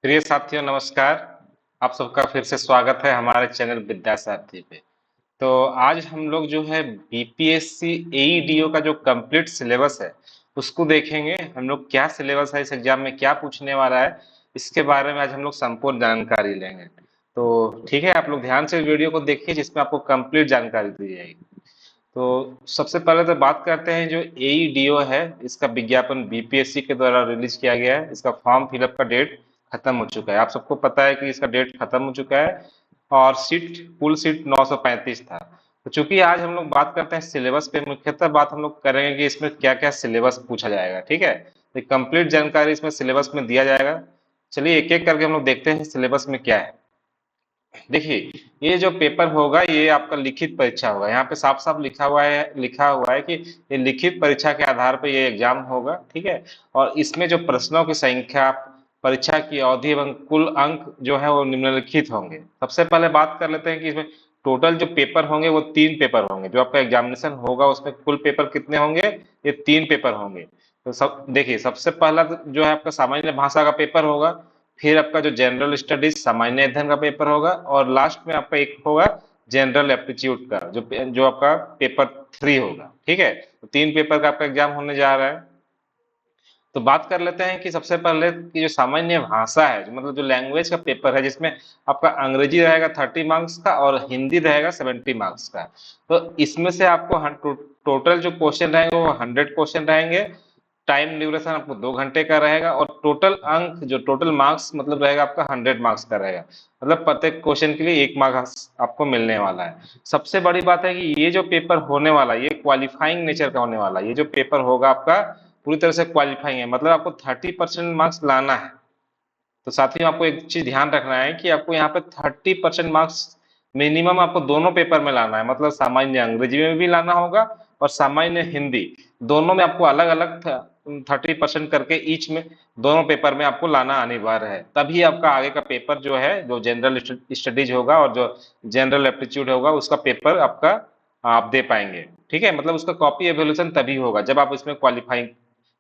प्रिय साथियों नमस्कार। आप सबका फिर से स्वागत है हमारे चैनल विद्या सारथी पे। तो आज हम लोग जो है बीपीएससी एईडीओ का जो कंप्लीट सिलेबस है उसको देखेंगे। हम लोग क्या सिलेबस है, इस एग्जाम में क्या पूछने वाला है, इसके बारे में आज हम लोग संपूर्ण जानकारी लेंगे। तो ठीक है, आप लोग ध्यान से वीडियो को देखिए जिसमें आपको कंप्लीट जानकारी दी जाएगी। तो सबसे पहले तो बात करते हैं जो एईडीओ है, इसका विज्ञापन बीपीएससी के द्वारा रिलीज किया गया है। इसका फॉर्म फिलअप का डेट खत्म हो चुका है, आप सबको पता है कि इसका डेट खत्म हो चुका है। और कुल सीट 935 था। तो चूंकि आज हम लोग बात करते हैं सिलेबस पे, मुख्यतः बात हम लोग करेंगे कि इसमें क्या क्या सिलेबस पूछा जाएगा। ठीक है, तो कंप्लीट जानकारी इसमें सिलेबस में दिया जाएगा। चलिए एक एक करके हम लोग देखते हैं सिलेबस में क्या है। देखिए, ये जो पेपर होगा ये आपका लिखित परीक्षा होगा। यहाँ पे साफ साफ लिखा हुआ है कि ये लिखित परीक्षा के आधार पर ये एग्जाम होगा। ठीक है, और इसमें जो प्रश्नों की संख्या, परीक्षा की अवधि एवं कुल अंक जो है वो निम्नलिखित होंगे। सबसे पहले बात कर लेते हैं कि इसमें टोटल जो पेपर होंगे वो 3 पेपर होंगे। जो आपका एग्जामिनेशन होगा उसमें कुल पेपर कितने होंगे? ये 3 पेपर होंगे। तो सब देखिए, सबसे पहला जो है आपका सामान्य भाषा का पेपर होगा। फिर आपका जो जनरल स्टडीज सामान्य अध्ययन का पेपर होगा, और लास्ट में आपका एक होगा जनरल एप्टीट्यूड का, जो जो आपका पेपर 3 होगा। ठीक है, तो 3 पेपर का आपका एग्जाम होने जा रहा है। तो बात कर लेते हैं कि सबसे पहले कि जो सामान्य भाषा है, जो मतलब जो लैंग्वेज का पेपर है, जिसमें आपका अंग्रेजी रहेगा 30 मार्क्स का और हिंदी रहेगा 70 मार्क्स का। तो इसमें से आपको टोटल जो क्वेश्चन रहेंगे वो 100 क्वेश्चन रहेंगे। टाइम ड्यूरेशन आपको 2 घंटे का रहेगा, और टोटल अंक जो टोटल मार्क्स मतलब रहेगा आपका 100 मार्क्स का रहेगा। मतलब प्रत्येक क्वेश्चन के लिए 1 मार्क्स आपको मिलने वाला है। सबसे बड़ी बात है कि ये जो पेपर होने वाला है ये क्वालिफाइंग नेचर का होने वाला है। ये जो पेपर होगा आपका पूरी तरह से क्वालिफाइंग है, मतलब आपको 30% मार्क्स लाना है। तो साथियों आपको एक चीज ध्यान रखना है कि आपको यहाँ पे 30% मार्क्स मिनिमम आपको दोनों पेपर में लाना है। मतलब सामान्य अंग्रेजी में भी लाना होगा और सामान्य हिंदी, दोनों में आपको अलग अलग 30% करके ईच में दोनों पेपर में आपको लाना अनिवार्य है। तभी आपका आगे का पेपर जो है, जो जनरल स्टडीज होगा और जो जनरल एप्टीट्यूड होगा, उसका पेपर आपका आप दे पाएंगे। ठीक है, मतलब उसका कॉपी एवोल्यूशन तभी होगा जब आप इसमें क्वालिफाई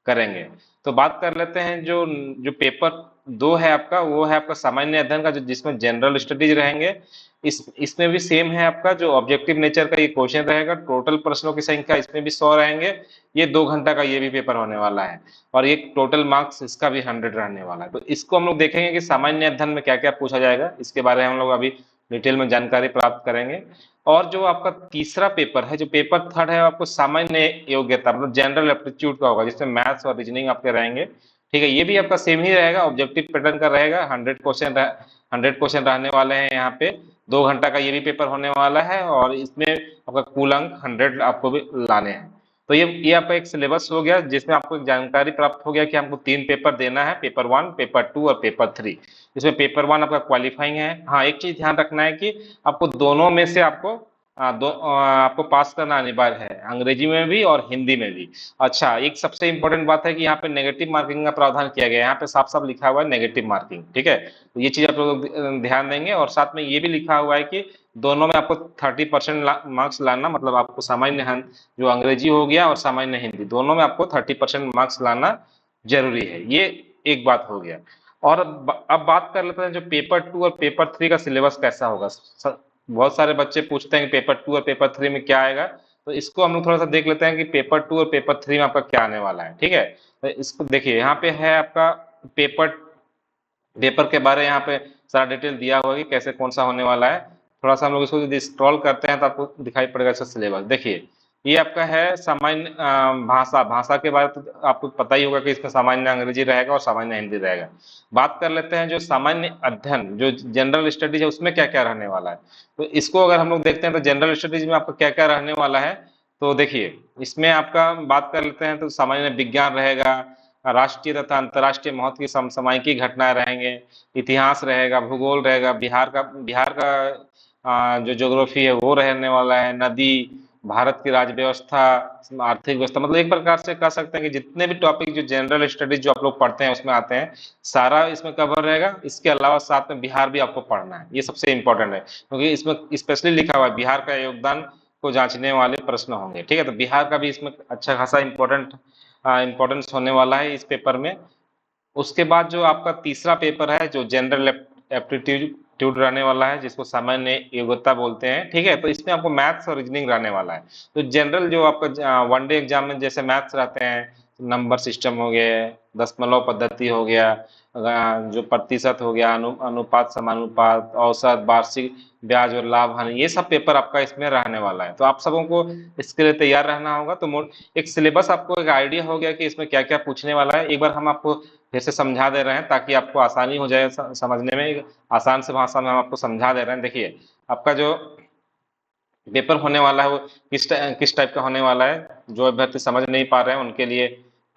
करेंगे। तो बात कर लेते हैं जो जो पेपर 2 है आपका, वो है आपका सामान्य अध्ययन का, जो जिसमें जनरल स्टडीज रहेंगे। इसमें भी सेम है आपका, जो ऑब्जेक्टिव नेचर का ये क्वेश्चन रहेगा। टोटल प्रश्नों की संख्या इसमें भी 100 रहेंगे। ये 2 घंटा का ये भी पेपर होने वाला है, और ये टोटल मार्क्स इसका भी 100 रहने वाला है। तो इसको हम लोग देखेंगे कि सामान्य अध्ययन में क्या क्या पूछा जाएगा, इसके बारे में हम लोग अभी डिटेल में जानकारी प्राप्त करेंगे। और जो आपका तीसरा पेपर है, जो पेपर 3 है, आपको सामान्य योग्यता मतलब जनरल एप्टीट्यूड का होगा, जिसमें मैथ्स और रीजनिंग आपके रहेंगे। ठीक है, ये भी आपका सेम ही रहेगा, ऑब्जेक्टिव पैटर्न का रहेगा। 100 क्वेश्चन रहने वाले हैं यहाँ पे। 2 घंटा का ये भी पेपर होने वाला है, और इसमें आपका कुल अंक 100 आपको भी लाने हैं। तो ये आपका एक सिलेबस हो गया, जिसमें आपको एक जानकारी प्राप्त हो गया कि हमको 3 पेपर देना है, पेपर 1, पेपर 2 और पेपर 3। इसमें पेपर 1 आपका क्वालिफाइंग है। हाँ, एक चीज ध्यान रखना है कि आपको दोनों में से आपको पास करना अनिवार्य है, अंग्रेजी में भी और हिंदी में भी। अच्छा, एक सबसे इंपॉर्टेंट बात है कि यहाँ पे नेगेटिव मार्किंग का प्रावधान किया गया है। यहाँ पे साफ साफ लिखा हुआ है नेगेटिव मार्किंग। ठीक है, तो ये चीज आप लोग ध्यान देंगे। और साथ में ये भी लिखा हुआ है कि दोनों में आपको 30% मार्क्स लाना, मतलब आपको जो अंग्रेजी हो गया और सामान्य हिंदी, दोनों में आपको 30% मार्क्स लाना जरूरी है। ये एक बात हो गया। और अब बात कर लेते हैं जो पेपर 2 और पेपर 3 का सिलेबस कैसा होगा। बहुत सारे बच्चे पूछते हैं कि पेपर 2 और पेपर 3 में क्या आएगा। तो इसको हम लोग थोड़ा सा देख लेते हैं कि पेपर 2 और पेपर 3 में आपका क्या आने वाला है। ठीक है, तो इसको देखिए, यहाँ पे है आपका पेपर पेपर के बारे, यहाँ पे सारा डिटेल दिया हुआ है कि कैसे कौन सा होने वाला है। थोड़ा सा हम लोग इसको यदि स्क्रॉल करते हैं तो आपको दिखाई पड़ेगा इसका सिलेबस। देखिए, ये आपका है सामान्य भाषा। भाषा के बारे में तो आपको पता ही होगा कि इसमें सामान्य अंग्रेजी रहेगा और सामान्य हिंदी रहेगा। बात कर लेते हैं जो सामान्य अध्ययन, जो जनरल स्टडीज है, उसमें क्या क्या रहने वाला है। तो इसको अगर हम लोग देखते हैं तो जनरल स्टडीज में आपका क्या क्या रहने वाला है। तो देखिए, इसमें आपका बात कर लेते हैं तो सामान्य विज्ञान रहेगा, राष्ट्रीय तथा अंतर्राष्ट्रीय महत्व की समसामयिकी घटनाएं रहेंगे, इतिहास रहेगा, भूगोल रहेगा, बिहार का जो ज्योग्राफी है वो रहने वाला है, नदी, भारत की राज्य व्यवस्था, आर्थिक व्यवस्था। मतलब एक प्रकार से कह सकते हैं कि जितने भी टॉपिक जो जनरल स्टडीज जो आप लोग पढ़ते हैं उसमें आते हैं, सारा इसमें कवर रहेगा। इसके अलावा साथ में बिहार भी आपको पढ़ना है, ये सबसे इंपॉर्टेंट है, क्योंकि इसमें स्पेशली लिखा हुआ है बिहार का योगदान को जांचने वाले प्रश्न होंगे। ठीक है, तो बिहार का भी इसमें अच्छा खासा इंपॉर्टेंस होने वाला है इस पेपर में। उसके बाद जो आपका तीसरा पेपर है जो जनरल एप्टीट्यूड रहने वाला है, जिसको सामान्य योग्यता बोलते हैं, ठीक है। तो इसमें आपको मैथ्स और रीजनिंग रहने वाला है। तो जनरल जो आपका वन डे एग्जाम में जैसे मैथ्स रहते हैं, नंबर सिस्टम हो गया, दशमलव पद्धति हो गया, जो प्रतिशत हो गया, अनुपात, समानुपात, औसत, वार्षिक ब्याज और लाभ हानि, ये सब पेपर आपका इसमें रहने वाला है। तो आप सबों को इसके लिए तैयार रहना होगा। तो एक सिलेबस आपको एक आइडिया हो गया कि इसमें क्या क्या पूछने वाला है। एक बार हम आपको फिर से समझा दे रहे हैं ताकि आपको आसानी हो जाए समझने में। आसान से भाषा में हम आपको समझा दे रहे हैं। देखिए, आपका जो पेपर होने वाला है वो किस टाइप का होने वाला है, जो अभ्यर्थी समझ नहीं पा रहे हैं उनके लिए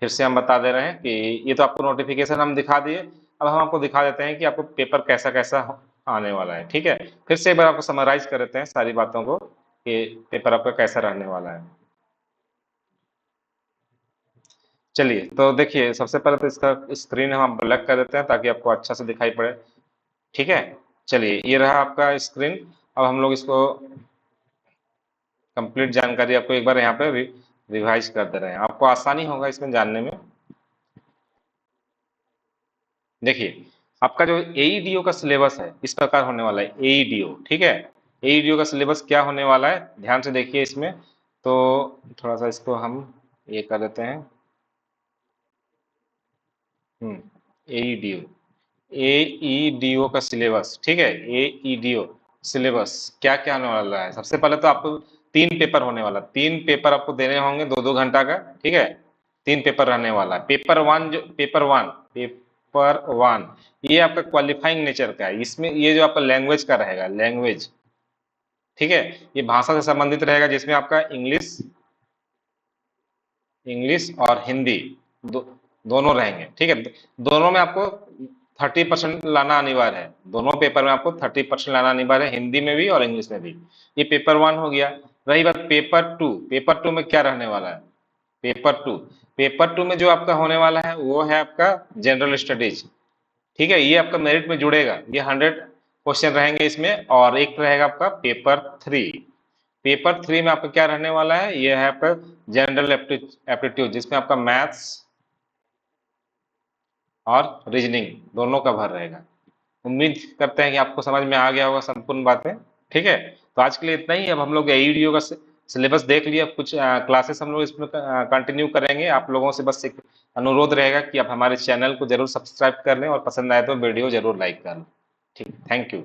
फिर से हम बता दे रहे हैं कि ये तो आपको नोटिफिकेशन हम दिखा दिए, अब हम आपको दिखा देते हैं कि आपको पेपर कैसा कैसा आने वाला है। ठीक है, फिर से एक बार आपको समराइज कर देते हैं सारी बातों को कि पेपर आपका कैसा रहने वाला है। चलिए, तो देखिए, सबसे पहले तो इसका स्क्रीन हम ब्लैक कर देते हैं ताकि आपको अच्छा से दिखाई पड़े। ठीक है, चलिए, ये रहा आपका स्क्रीन। अब हम लोग इसको कंप्लीट जानकारी आपको एक बार यहाँ पे रिवाइज कर दे रहे हैं, आपको आसानी होगा इसमें जानने में। देखिए, आपका जो एईडीओ का सिलेबस है इस प्रकार होने वाला है। एईडीओ, ठीक है, एईडीओ का सिलेबस क्या होने वाला है, ध्यान से देखिए इसमें। तो थोड़ा सा इसको हम ये कर देते हैं। एईडीओ, एईडीओ का सिलेबस, ठीक है। एईडीओ सिलेबस क्या क्या होने वाला है। सबसे पहले तो आपको 3 पेपर होने वाला, 3 पेपर आपको देने होंगे 2-2 घंटा का, ठीक है। 3 पेपर रहने वाला है। पेपर वन ये आपका क्वालिफाइंग नेचर का है। इसमें ये जो आपका लैंग्वेज का रहेगा, लैंग्वेज, ठीक है, ये भाषा से संबंधित रहेगा, जिसमें आपका इंग्लिश इंग्लिश और हिंदी दोनों रहेंगे, ठीक है। दोनों में आपको 30% लाना अनिवार्य है। दोनों पेपर में आपको 30% लाना अनिवार्य है, हिंदी में भी और इंग्लिश में भी। ये पेपर वन हो गया। रही बात पेपर टू में क्या रहने वाला है। पेपर टू में जो आपका होने वाला है वो है आपका जनरल स्टडीज, ठीक है। ये आपका मेरिट में जुड़ेगा, ये 100 क्वेश्चन रहेंगे इसमें। और एक रहेगा आपका पेपर थ्री में आपका क्या रहने वाला है, ये है आपका जनरल एप्टीट्यूड, जिसमें आपका मैथ्स और रीजनिंग दोनों का भर रहेगा। उम्मीद करते हैं कि आपको समझ में आ गया होगा संपूर्ण बातें, ठीक है। तो आज के लिए इतना ही। अब हम लोग एईडीओ का सिलेबस देख लिया, कुछ क्लासेस हम लोग इसमें कंटिन्यू करेंगे। आप लोगों से बस एक अनुरोध रहेगा कि आप हमारे चैनल को जरूर सब्सक्राइब कर लें और पसंद आए तो वीडियो जरूर लाइक कर लें। ठीक, थैंक यू।